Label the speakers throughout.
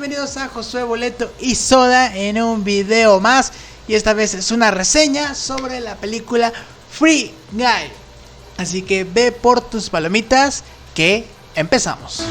Speaker 1: Bienvenidos a Josué Boleto y Soda en un video más. Y esta vez es una reseña sobre la película Free Guy. Así que ve por tus palomitas que empezamos.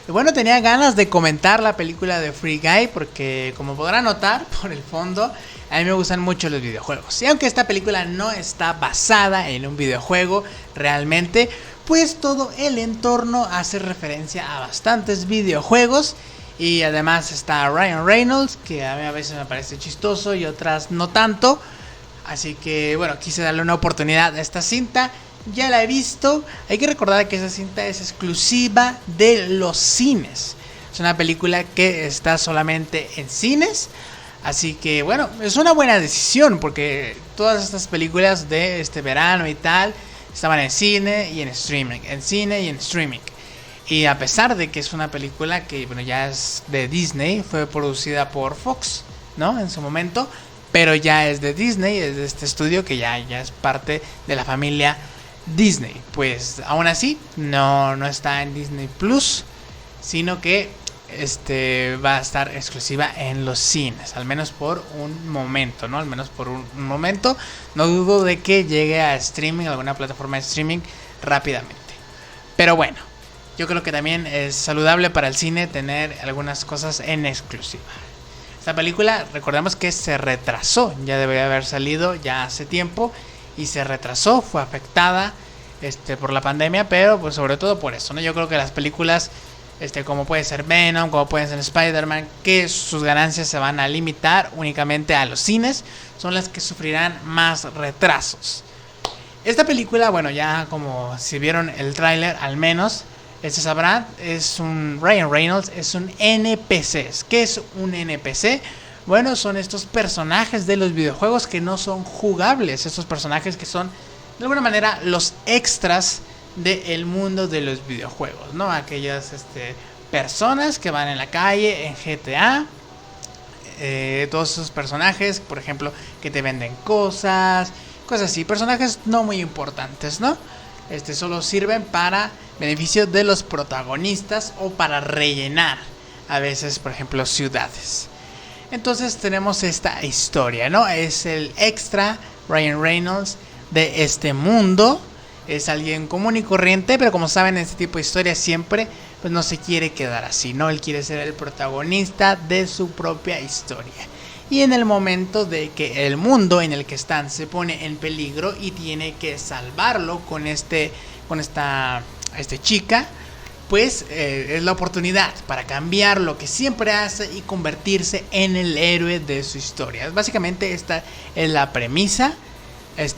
Speaker 1: Y bueno, tenía ganas de comentar la película de Free Guy porque, como podrán notar por el fondo, a mí me gustan mucho los videojuegos. Y aunque esta película no está basada en un videojuego realmente, pues todo el entorno hace referencia a bastantes videojuegos. Y además está Ryan Reynolds, que a mí a veces me parece chistoso y otras no tanto. Así que bueno, quise darle una oportunidad a esta cinta. Ya la he visto. Hay que recordar que esa cinta es exclusiva de los cines. Es una película que está solamente en cines. Así que bueno, es una buena decisión porque todas estas películas de este verano y tal estaban en cine y en streaming, en cine y en streaming. Y a pesar de que es una película que bueno, ya es de Disney, fue producida por Fox, ¿no? En su momento, pero ya es de Disney, es de este estudio que ya es parte de la familia Disney. Pues aún así no está en Disney Plus, sino que va a estar exclusiva en los cines, al menos por un momento, ¿no? Al menos por un momento. No dudo de que llegue a streaming, alguna plataforma de streaming rápidamente. Pero bueno, yo creo que también es saludable para el cine tener algunas cosas en exclusiva. Esta película, recordemos que se retrasó, ya debería haber salido ya hace tiempo y se retrasó, fue afectada por la pandemia, pero pues sobre todo por eso, ¿no? Yo creo que las películas como puede ser Venom, como puede ser Spider-Man, que sus ganancias se van a limitar únicamente a los cines, son las que sufrirán más retrasos. Esta película, bueno, ya como si vieron el tráiler al menos, se sabrá, es un Ryan Reynolds, es un NPC. ¿Qué es un NPC? Bueno, son estos personajes de los videojuegos que no son jugables, estos personajes que son de alguna manera los extras del mundo de los videojuegos, ¿no? Aquellas personas que van en la calle en GTA, todos esos personajes, por ejemplo, que te venden cosas así, personajes no muy importantes, ¿no? Solo sirven para beneficio de los protagonistas o para rellenar a veces, por ejemplo, ciudades. Entonces tenemos esta historia, ¿no? Es el extra Ryan Reynolds de este mundo. Es alguien común y corriente, pero como saben, en este tipo de historias siempre pues no se quiere quedar así, ¿no? Él quiere ser el protagonista de su propia historia. Y en el momento de que el mundo en el que están se pone en peligro y tiene que salvarlo con esta chica, pues es la oportunidad para cambiar lo que siempre hace y convertirse en el héroe de su historia. Básicamente esta es la premisa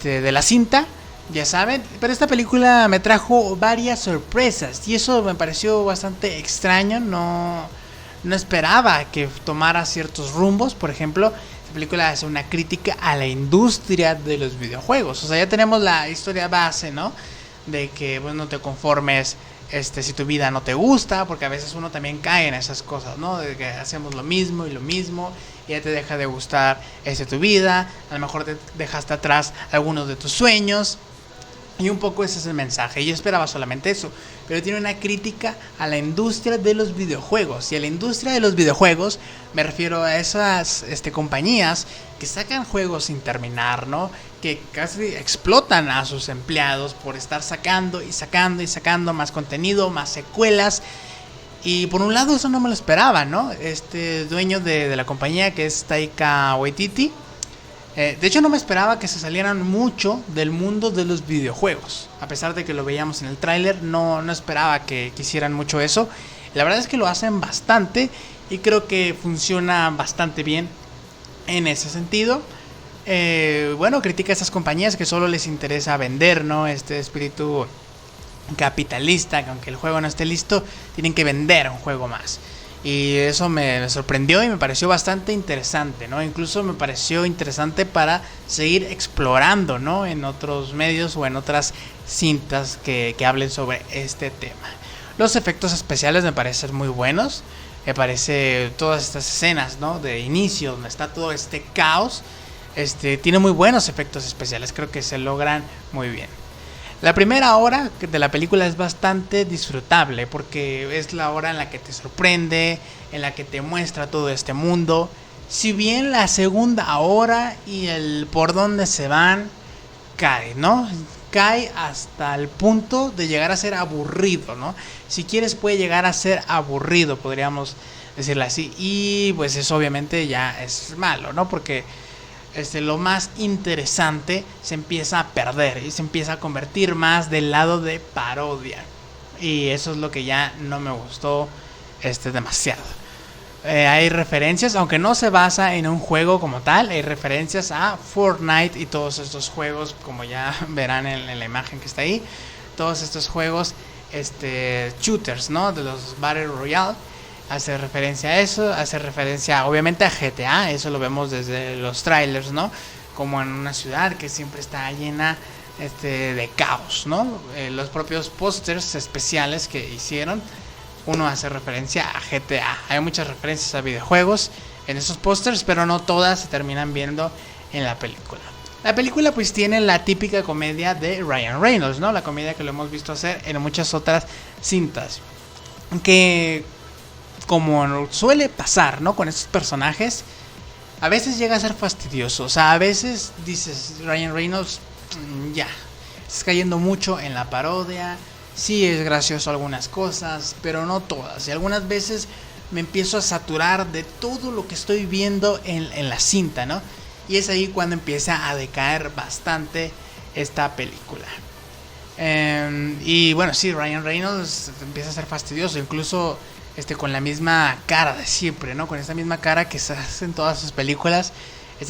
Speaker 1: de la cinta. Ya saben, pero esta película me trajo varias sorpresas y eso me pareció bastante extraño. No esperaba que tomara ciertos rumbos. Por ejemplo, esta película hace una crítica a la industria de los videojuegos. O sea, ya tenemos la historia base, ¿no? De que pues, no te conformes si tu vida no te gusta, porque a veces uno también cae en esas cosas, ¿no? De que hacemos lo mismo y ya te deja de gustar tu vida. A lo mejor te dejaste atrás algunos de tus sueños. Y un poco ese es el mensaje. Yo esperaba solamente eso. Pero tiene una crítica a la industria de los videojuegos. Y a la industria de los videojuegos me refiero a esas compañías que sacan juegos sin terminar, ¿no? Que casi explotan a sus empleados por estar sacando más contenido, más secuelas. Y por un lado eso no me lo esperaba, ¿no? Dueño de la compañía, que es Taika Waititi, de hecho no me esperaba que se salieran mucho del mundo de los videojuegos. A pesar de que lo veíamos en el tráiler, no esperaba que quisieran mucho eso. La verdad es que lo hacen bastante y creo que funciona bastante bien en ese sentido. Bueno, critica a esas compañías que solo les interesa vender, ¿no? Este espíritu capitalista, que aunque el juego no esté listo, tienen que vender un juego más. Y eso me sorprendió y me pareció bastante interesante, ¿no? Incluso me pareció interesante para seguir explorando, ¿no? En otros medios o en otras cintas que hablen sobre este tema. Los efectos especiales me parecen muy buenos. Me parece todas estas escenas, ¿no? De inicio, donde está todo este caos. tiene muy buenos efectos especiales, creo que se logran muy bien. La primera hora de la película es bastante disfrutable porque es la hora en la que te sorprende, en la que te muestra todo este mundo. Si bien la segunda hora y el por dónde se van cae, ¿no? Cae hasta el punto de llegar a ser aburrido, ¿no? Si quieres puede llegar a ser aburrido, podríamos decirlo así. Y pues eso obviamente ya es malo, ¿no? Porque lo más interesante se empieza a perder y se empieza a convertir más del lado de parodia. Y eso es lo que ya no me gustó demasiado. Hay referencias, aunque no se basa en un juego como tal, hay referencias a Fortnite y todos estos juegos, como ya verán en la imagen que está ahí, todos estos juegos shooters, ¿no? De los Battle Royale. Hace referencia a eso, hace referencia obviamente a GTA, eso lo vemos desde los trailers, ¿no? Como en una ciudad que siempre está llena de caos, ¿no? Los propios pósters especiales que hicieron, uno hace referencia a GTA. Hay muchas referencias a videojuegos en esos pósters, pero no todas se terminan viendo en la película. La película pues tiene la típica comedia de Ryan Reynolds, ¿no? La comedia que lo hemos visto hacer en muchas otras cintas. Que como suele pasar, ¿no? Con estos personajes, a veces llega a ser fastidioso. O sea, a veces dices, Ryan Reynolds, ya, estás cayendo mucho en la parodia. Sí es gracioso algunas cosas, pero no todas. Y algunas veces me empiezo a saturar de todo lo que estoy viendo en la cinta, ¿no? Y es ahí cuando empieza a decaer bastante esta película. Y bueno, sí, Ryan Reynolds empieza a ser fastidioso, incluso con la misma cara de siempre, ¿no? Con esta misma cara que se hace en todas sus películas.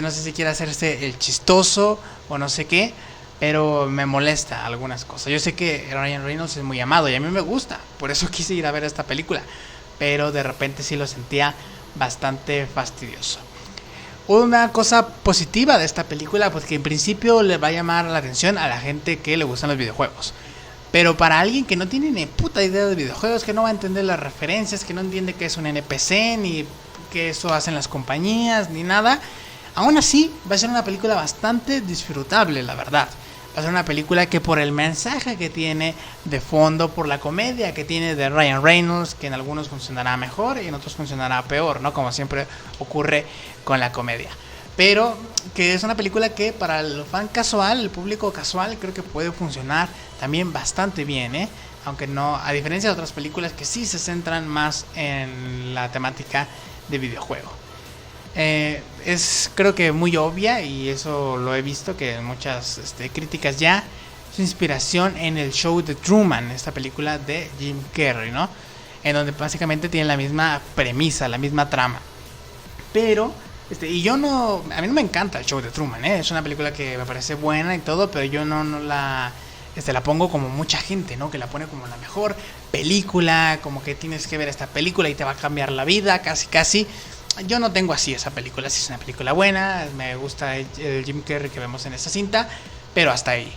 Speaker 1: No sé si quiere hacerse el chistoso o no sé qué, pero me molesta algunas cosas. Yo sé que Ryan Reynolds es muy amado y a mí me gusta, por eso quise ir a ver esta película, pero de repente sí lo sentía bastante fastidioso. Una cosa positiva de esta película, pues que en principio le va a llamar la atención a la gente que le gustan los videojuegos. Pero para alguien que no tiene ni puta idea de videojuegos, que no va a entender las referencias, que no entiende qué es un NPC, ni qué eso hacen las compañías, ni nada, aún así va a ser una película bastante disfrutable, la verdad. Va a ser una película que por el mensaje que tiene de fondo, por la comedia que tiene de Ryan Reynolds, que en algunos funcionará mejor y en otros funcionará peor, ¿no? Como siempre ocurre con la comedia. Pero que es una película que para el fan casual, el público casual, creo que puede funcionar también bastante bien, ¿eh? Aunque no, a diferencia de otras películas que sí se centran más en la temática de videojuego. Es creo que muy obvia, y eso lo he visto que en muchas críticas ya, su inspiración en el show de Truman, esta película de Jim Carrey, ¿no? En donde básicamente tiene la misma premisa, la misma trama. Pero y yo no, a mí no me encanta el show de Truman, ¿eh? Es una película que me parece buena y todo, pero yo no la la pongo como mucha gente, ¿no? Que la pone como la mejor película, como que tienes que ver esta película y te va a cambiar la vida, casi. Yo no tengo así esa película, sí es una película buena, me gusta el Jim Carrey que vemos en esta cinta, pero hasta ahí.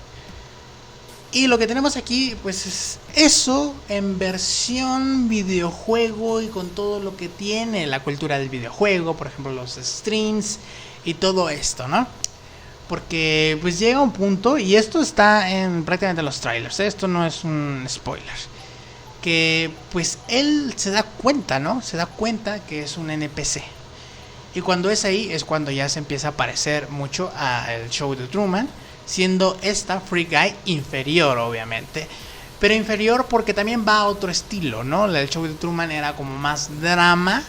Speaker 1: Y lo que tenemos aquí, pues es eso en versión videojuego y con todo lo que tiene la cultura del videojuego, por ejemplo los streams y todo esto, ¿no? Porque pues llega un punto, y esto está en prácticamente los trailers, esto no es un spoiler, que pues él se da cuenta, ¿no? Se da cuenta que es un NPC. Y cuando es ahí es cuando ya se empieza a parecer mucho al show de Truman, siendo esta Free Guy inferior, obviamente. Pero inferior porque también va a otro estilo, ¿no? El show de Truman era como más drama.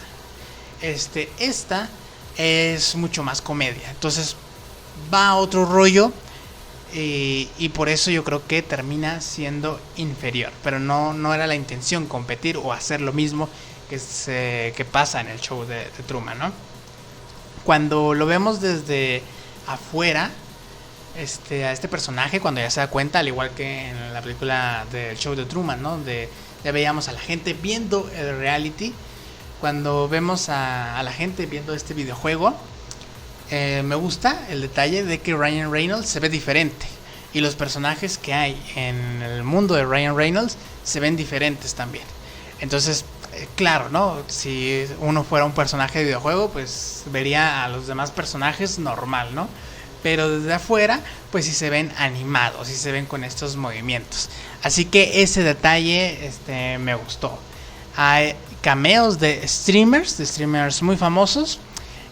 Speaker 1: Esta es mucho más comedia. Entonces va a otro rollo. Y por eso yo creo que termina siendo inferior. Pero no era la intención competir o hacer lo mismo que pasa en el show de Truman, ¿no? Cuando lo vemos desde afuera, a este personaje, cuando ya se da cuenta, al igual que en la película del show de Truman, ¿no? Donde ya veíamos a la gente viendo el reality. Cuando vemos a la gente viendo este videojuego, me gusta el detalle de que Ryan Reynolds se ve diferente. Y los personajes que hay en el mundo de Ryan Reynolds se ven diferentes también. Entonces Claro, ¿no? Si uno fuera un personaje de videojuego, pues vería a los demás personajes normal, ¿no? Pero desde afuera, pues sí se ven animados, sí se ven con estos movimientos. Así que ese detalle me gustó. Hay cameos de streamers muy famosos,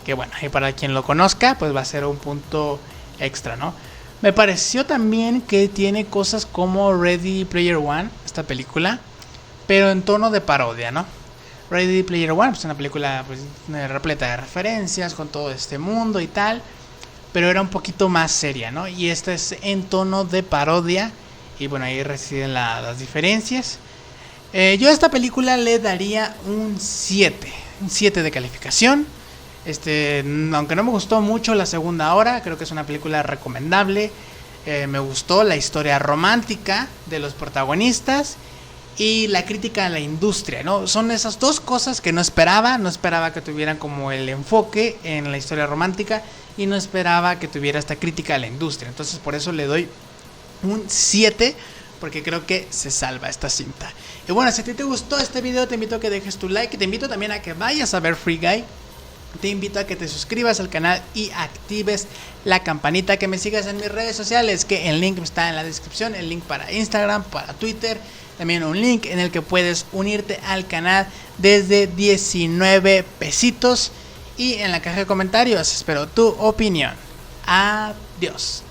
Speaker 1: que bueno, y para quien lo conozca, pues va a ser un punto extra, ¿no? Me pareció también que tiene cosas como Ready Player One, esta película, pero en tono de parodia, ¿no? Ready Player One, pues una película pues, repleta de referencias con todo este mundo y tal, pero era un poquito más seria, ¿no? Y esta es en tono de parodia, y bueno, ahí residen las diferencias. Yo a esta película le daría un 7 de calificación. Aunque no me gustó mucho la segunda hora, creo que es una película recomendable. Me gustó la historia romántica de los protagonistas y la crítica a la industria, ¿no? Son esas dos cosas que no esperaba que tuvieran como el enfoque en la historia romántica y no esperaba que tuviera esta crítica a la industria. Entonces por eso le doy un 7 porque creo que se salva esta cinta. Y bueno, si a ti te gustó este video, te invito a que dejes tu like, te invito también a que vayas a ver Free Guy. Te invito a que te suscribas al canal y actives la campanita, que me sigas en mis redes sociales, que el link está en la descripción, el link para Instagram, para Twitter, también un link en el que puedes unirte al canal desde 19 pesitos y en la caja de comentarios espero tu opinión. Adiós.